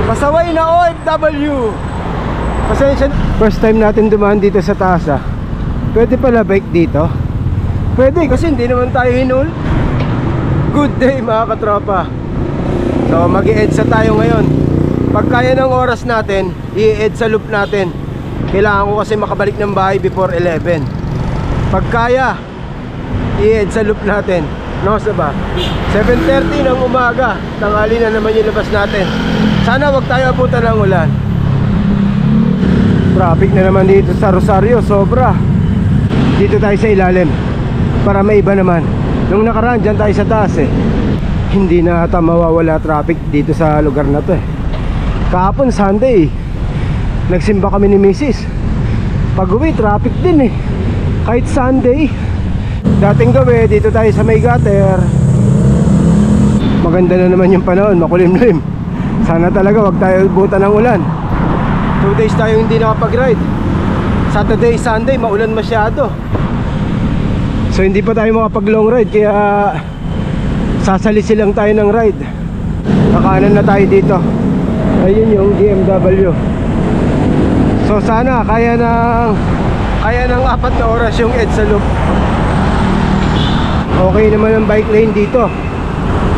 Pasaway na OFW. Pasensya. First time natin dumaan dito sa taas ah. Pwede pala bike dito? Pwede kasi hindi naman tayo hinul. Good day mga katropa. So mag-i-EDSA tayo ngayon. Pag kaya ng oras natin, i-EDSA loop natin. Kailangan ko kasi makabalik ng bahay before 11. Pag kaya, i-EDSA loop natin. No, ba? 7:30 ng umaga. Tanghali na naman yung labas natin. Sana wag tayo abutan ng ulan. Traffic na naman dito sa Rosario, sobra. Dito tayo sa ilalim para may iba naman. Nung nakaraan dyan tayo sa taas eh. Hindi na ata mawawala traffic dito sa lugar na to eh. Kahapon Sunday, nagsimba kami ni Mrs. Pag uwi traffic din eh. Kahit Sunday. Dating gabi dito tayo sa may gutter. Maganda na naman yung panahon, makulimlim. Sana talaga wag tayo butan ng ulan. 2 days tayo hindi nakapag-ride. Saturday, Sunday, maulan masyado. So hindi pa tayo makapag long ride. Kaya sasalisi lang tayo ng ride. Kakanan na tayo dito. Ayun yung BMW. So sana kaya ng 4 na oras yung EDSA loop. Okay naman ang bike lane dito.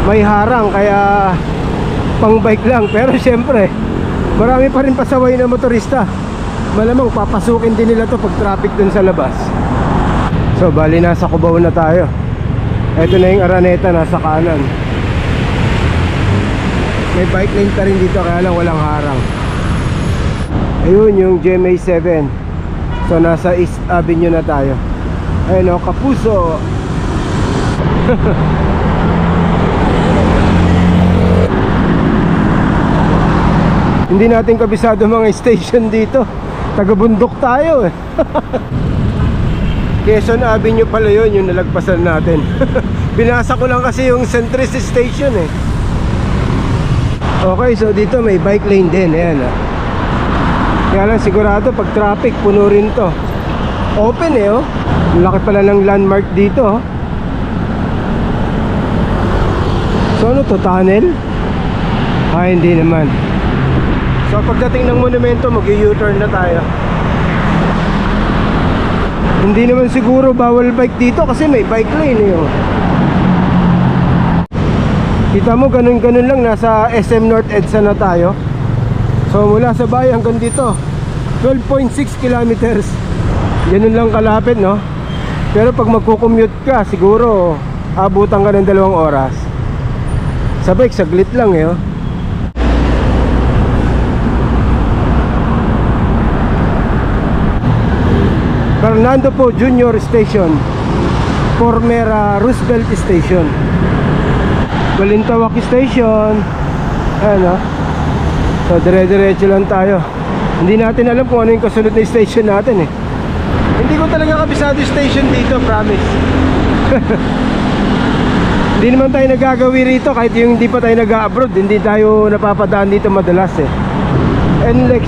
May harang kaya pang bike lang. Pero syempre marami pa rin pasaway na motorista. Malamang papasukin din nila to pag traffic dun sa labas. So bali nasa Cubao na tayo. Ito na yung Araneta, nasa kanan. May bike lane pa rin dito kaya lang walang harang. Ayun yung GMA 7. So nasa East Avenue na tayo. Ayun o, Kapuso. Hindi natin kabisado mga station dito. Taga-bundok tayo eh. Quezon Avenue pala yun, yung nalagpasan natin. Binasa ko lang kasi yung Centris Station eh. Okay, so dito may bike lane din. Ayan ah. Kaya lang sigurado pag traffic puno rin to. Open eh oh. Laki pala ng landmark dito oh. So ano to, tunnel? Ah, hindi naman. So pagdating ng monumento, mag-U-turn na tayo. Hindi naman siguro bawal bike dito kasi may bike lane eh oh. Kita mo ganun-ganun lang, nasa SM North EDSA na tayo. So mula sa bayan hanggang dito 12.6 kilometers. Ganun lang kalapit no. Pero pag magko-commute ka, siguro abutan ka ng 2 oras. Sa bike, saglit lang eh oh. Fernando Po Junior Station, Formera Roosevelt Station, Balintawak Station. Ayan oh. So dire-diretso lang tayo. Hindi natin alam kung ano yung kasunod na station natin eh. Hindi ko talaga kabisado yung station dito, promise. Hindi naman tayo nagagawi rito. Kahit yung hindi pa tayo nag-abroad, hindi tayo napapadaan dito madalas eh. NLEX.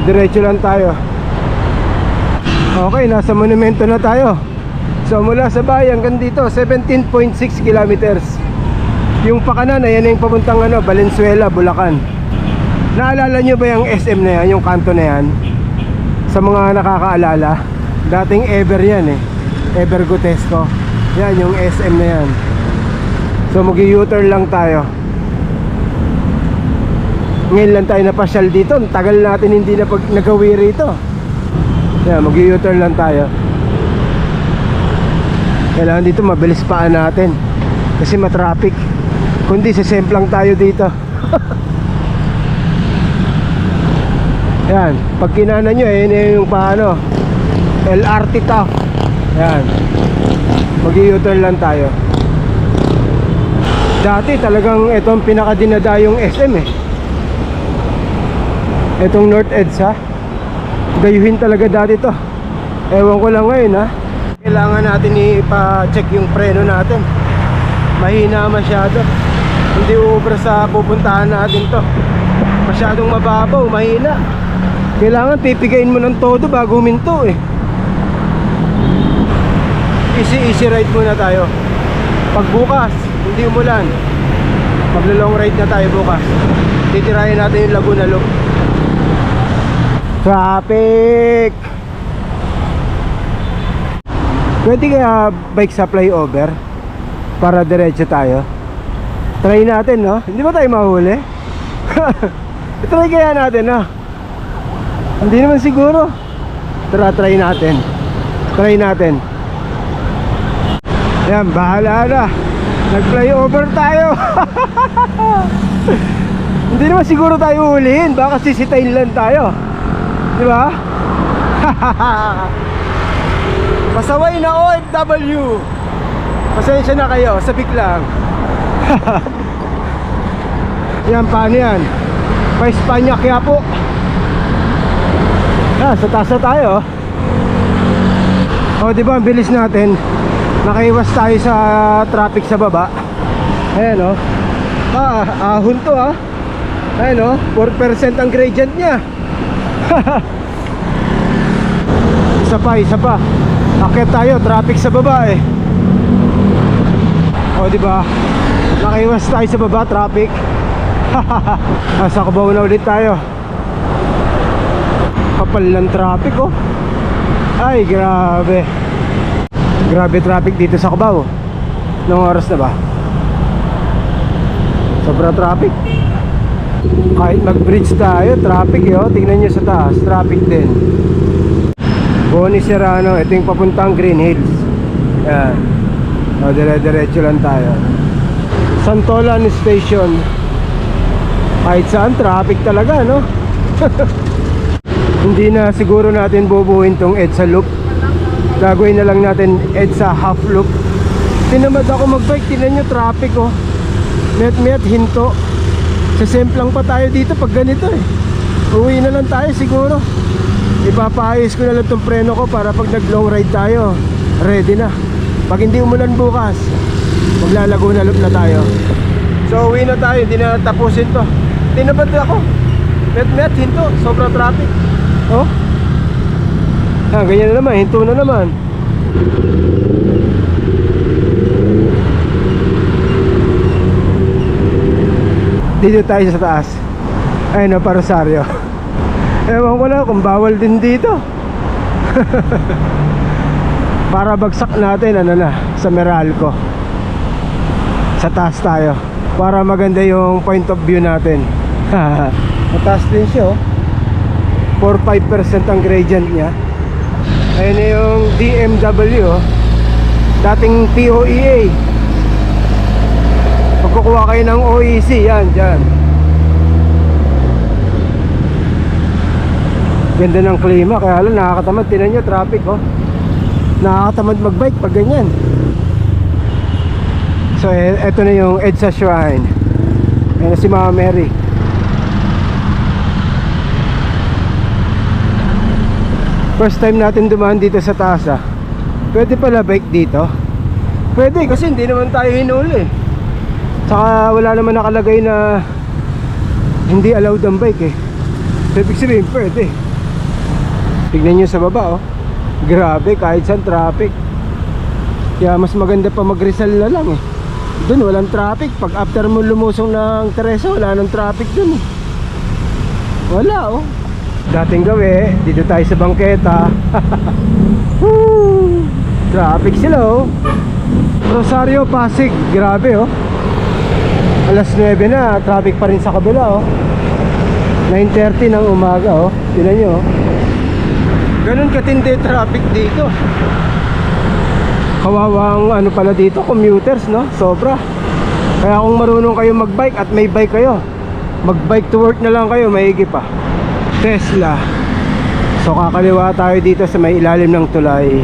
Diretso lang tayo. Okay, nasa monumento na tayo. So mula sa bayan hanggang dito 17.6 kilometers. Yung pakanan, ayan yung papuntang ano, Valenzuela, Bulacan. Naalala nyo ba yung SM na yan, yung kanto na yan? Sa mga nakakaalala, dating Ever yan eh, Ever Gutesco. Yan yung SM na yan. So mag-U-turn lang tayo. Ngayon lang tayo napasyal dito. Tagal natin hindi na nagawi rito. Yan, mag-U-turn lang tayo. Kailangan dito mabilis paan natin kasi matraffic. Kundi sisemplang tayo dito. Yan, pag kinana nyo yun yung paano LRT to. Yan, mag-U-turn lang tayo. Dati talagang itong pinakadinadayong SM eh. Itong North EDSA, dayuhin talaga dati to. Ewan ko lang ngayon ha. Kailangan natin ipa-check yung preno natin. Mahina masyado. Hindi ubra sa pupuntahan natin to. Masyadong mababaw, mahina. Kailangan pipigain mo ng todo bago huminto eh. Easy ride muna tayo. Pagbukas, hindi umulan, Maglo-long ride na tayo bukas. Titirahin natin yung Laguna Loop. Traffic! Pwede kaya bike sa flyover para diretso tayo? Try natin, no? Hindi ba tayo mahuli? Try kaya natin, no? Hindi naman siguro. Tara, try natin. Try natin. Yan, bahala na. Nag-flyover tayo. Hindi naman siguro tayo ulihin. Baka sisitayin lang tayo. Di ba? Pasaway na OFW. Pasensya na kayo, sabik lang. Yan, paano yan? Pa Espanya, kaya po. Sa taas na tayo. O, di ba, ang bilis natin. Nakaiwas tayo sa traffic sa baba. Ayan, o. Ahon to, ha. Ayan, o. 4% ang gradient niya. Isa pa. Akit tayo, traffic sa baba, eh. O, di ba? Nakaiwas tayo sa baba, traffic. Nasa Cubao na ulit tayo. Kapal ng traffic, oh. Ay, grabe. Grabe traffic dito sa Cubao. Nung oras na ba? Sobra traffic. Kahit mag-bridge tayo, traffic, oh. Tingnan nyo sa taas, traffic din. Boni Serrano, ito yung papuntang Green Hills. Yan. O, dire-diretso lang tayo. Santolan Station. Kahit saan, traffic talaga, no? Hindi na siguro natin bubuhin tong EDSA loop. Gagawin na lang natin EDSA half loop. Tinamad ako magbike, tinan nyo traffic, oh. Met hinto. Sasemplang pa tayo dito pag ganito, eh. Uwi na lang tayo siguro. Ipapaayos ko na lang tong preno ko para pag nag long ride tayo, ready na. Pag hindi umulan bukas, maglalago na loop na tayo. So uwi na tayo, hindi na tapusin to. Tinabad ako. Met hinto, sobra traffic. Oh, ganyan na naman, hinto na naman. Dito tayo sa taas. Ayun na, pa Rosario. Ewan ko na kung bawal din dito. Para bagsak natin, ano na, sa Meralco. Sa taas tayo, para maganda yung point of view natin. Mataas din siya, oh. 4-5% ang gradient niya. Ayun na yung DMW, oh. Dating POEA. Pagkukuha kayo ng OEC, yan, dyan. Ganda ng klima, kaya lang nakakatamad. Tinan nyo, traffic, oh. Nakakatamad magbike pag ganyan. So, eto na yung EDSA Shrine. Ayan na si Mama Mary. First time natin dumaan dito sa taas, ah. Pwede pala bike dito? Pwede, kasi hindi naman tayo hinuli. Saka wala naman nakalagay na hindi allowed ang bike, eh. So, ibig sabihin, pwede. Tignan nyo sa baba, oh. Grabe, kahit saan traffic. Kaya mas maganda pa mag-Rizal na lang, eh. Doon walang traffic. Pag after mo lumusong ng Teresa, wala nang traffic doon, eh. Wala, oh. Dating gawi, dito tayo sa bangketa. Woo! Traffic sila, oh. Rosario, Pasig, grabe, oh. Alas 9 na, traffic pa rin sa kabila, oh. 9:30 ng umaga, oh. Tingnan nyo, oh. Ganun katindi traffic dito. Kawawang ano pala dito, commuters, no? Sobra. Kaya kung marunong kayo magbike at may bike kayo, magbike to work na lang kayo, maigi pa. Tesla. So kakaliwa tayo dito sa may ilalim ng tulay.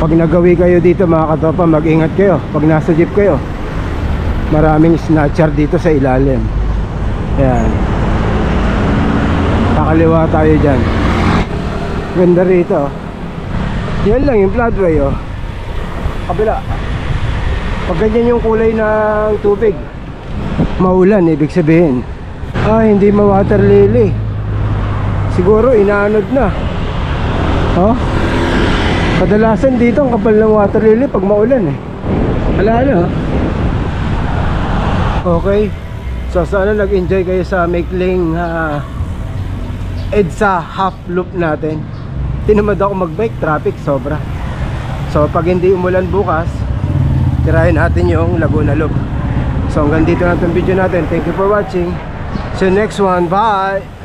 Pag nagawi kayo dito mga katopa, mag-ingat kayo. Pag nasa jeep kayo, maraming snatcher dito sa ilalim. Ayan. Kakaliwa tayo dyan. Ganda rito. Yan lang yung floodway, oh. Kabila. Pag ganyan yung kulay ng tubig, maulan, ibig sabihin. Hindi ma-water lily. Siguro inaanod na. Oh. Kadalasan dito ang kapal ng water lily pag maulan, eh. Wala na, oh. Okay, so sana nag-enjoy kayo sa maikling EDSA half loop natin. Tinamad ako mag-bike, traffic sobra. So pag hindi umulan bukas, tirahin natin yung Laguna Loop. So hanggang dito na itong video natin. Thank you for watching. See you next one, bye!